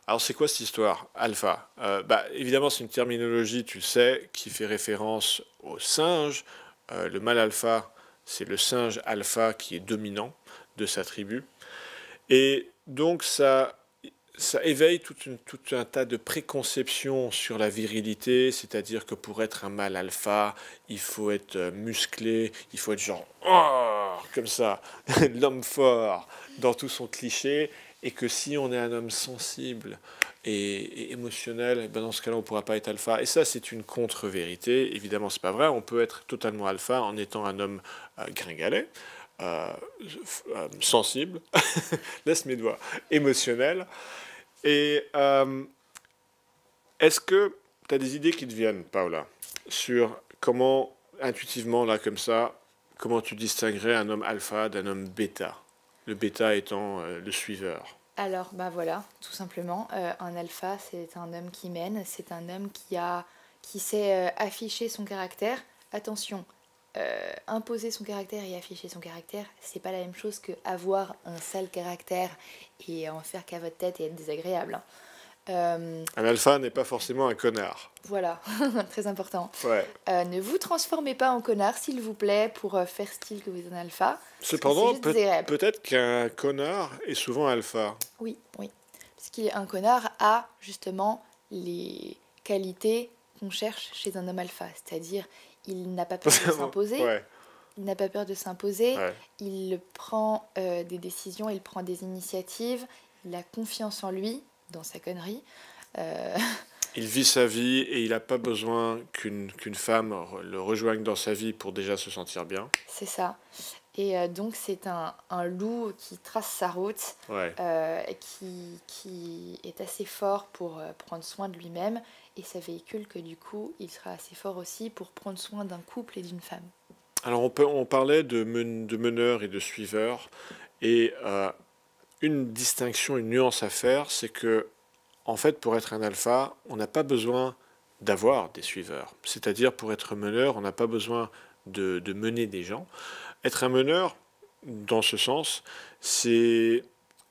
Alors c'est quoi cette histoire? Alpha. Évidemment, c'est une terminologie, tu le sais, qui fait référence au singe. Le mâle alpha, c'est le singe alpha qui est dominant de sa tribu. Et donc ça éveille tout un tas de préconceptions sur la virilité, c'est-à-dire que pour être un mâle alpha, il faut être musclé, il faut être genre oh, comme ça, l'homme fort dans tout son cliché, et que si on est un homme sensible et émotionnel, eh ben dans ce cas-là, on ne pourra pas être alpha. Et ça, c'est une contre-vérité. Évidemment, c'est pas vrai. On peut être totalement alpha en étant un homme gringalet, euh, sensible, laisse mes doigts, émotionnel. Et est-ce que tu as des idées qui te viennent, Paula, sur comment, intuitivement, là, comme ça, comment tu distinguerais un homme alpha d'un homme bêta? Le bêta étant le suiveur. Alors, bah voilà, tout simplement, un alpha, c'est un homme qui mène, c'est un homme qui sait afficher son caractère. Attention, imposer son caractère et afficher son caractère, c'est pas la même chose que avoir un sale caractère et en faire qu'à votre tête et être désagréable, hein. Un alpha n'est pas forcément un connard. Voilà, très important. Ouais. Ne vous transformez pas en connard, s'il vous plaît, pour faire style que vous êtes un alpha, parce que c'est Cependant, juste désagréable. peut-être qu'un connard est souvent alpha. Oui, oui. Parce qu'un connard a justement les qualités qu'on cherche chez un homme alpha, c'est-à-dire il n'a pas peur de s'imposer, Ouais, il n'a pas peur de s'imposer, ouais. il prend des décisions, il prend des initiatives, il a confiance en lui, dans sa connerie. Euh, Il vit sa vie et il n'a pas besoin qu'une femme le rejoigne dans sa vie pour déjà se sentir bien. c'est ça. Et donc c'est un loup qui trace sa route, Ouais. qui est assez fort pour prendre soin de lui-même, et ça véhicule que du coup il sera assez fort aussi pour prendre soin d'un couple et d'une femme. Alors on parlait de meneurs et de suiveurs et une distinction, une nuance à faire, c'est que en fait pour être un alpha, on n'a pas besoin d'avoir des suiveurs. C'est-à-dire pour être meneur, on n'a pas besoin de mener des gens. Être un meneur, dans ce sens, c'est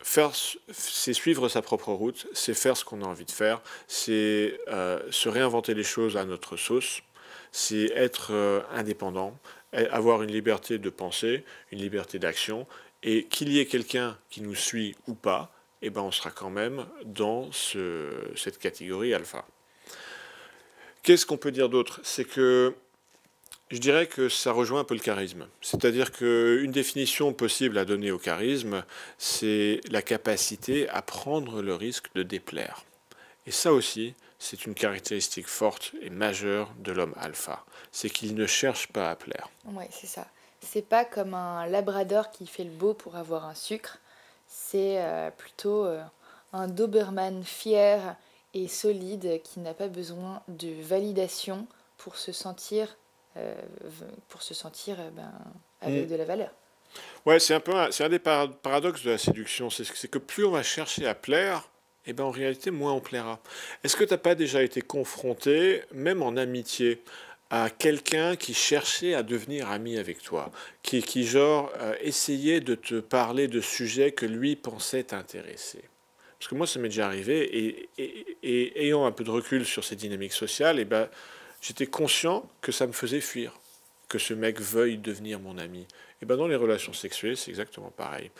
c'est suivre sa propre route, c'est faire ce qu'on a envie de faire, c'est se réinventer les choses à notre sauce, c'est être indépendant, avoir une liberté de penser, une liberté d'action, et qu'il y ait quelqu'un qui nous suit ou pas, eh ben on sera quand même dans cette catégorie alpha. Qu'est-ce qu'on peut dire d'autre? C'est que je dirais que ça rejoint un peu le charisme. C'est-à-dire qu'une définition possible à donner au charisme, c'est la capacité à prendre le risque de déplaire. Et ça aussi, c'est une caractéristique forte et majeure de l'homme alpha. C'est qu'il ne cherche pas à plaire. Ouais, c'est ça. C'est pas comme un labrador qui fait le beau pour avoir un sucre, c'est plutôt un Doberman fier et solide qui n'a pas besoin de validation pour se sentir, euh, ben, Mm. avec de la valeur. Ouais, c'est un des paradoxes de la séduction. C'est que plus on va chercher à plaire, et ben en réalité, moins on plaira. Est-ce que tu n'as pas déjà été confronté, même en amitié, à quelqu'un qui cherchait à devenir ami avec toi, qui genre, essayait de te parler de sujets que lui pensait t'intéresser? Parce que moi, ça m'est déjà arrivé, et ayant un peu de recul sur ces dynamiques sociales, et ben, j'étais conscient que ça me faisait fuir, que ce mec veuille devenir mon ami. Et ben dans les relations sexuelles, c'est exactement pareil.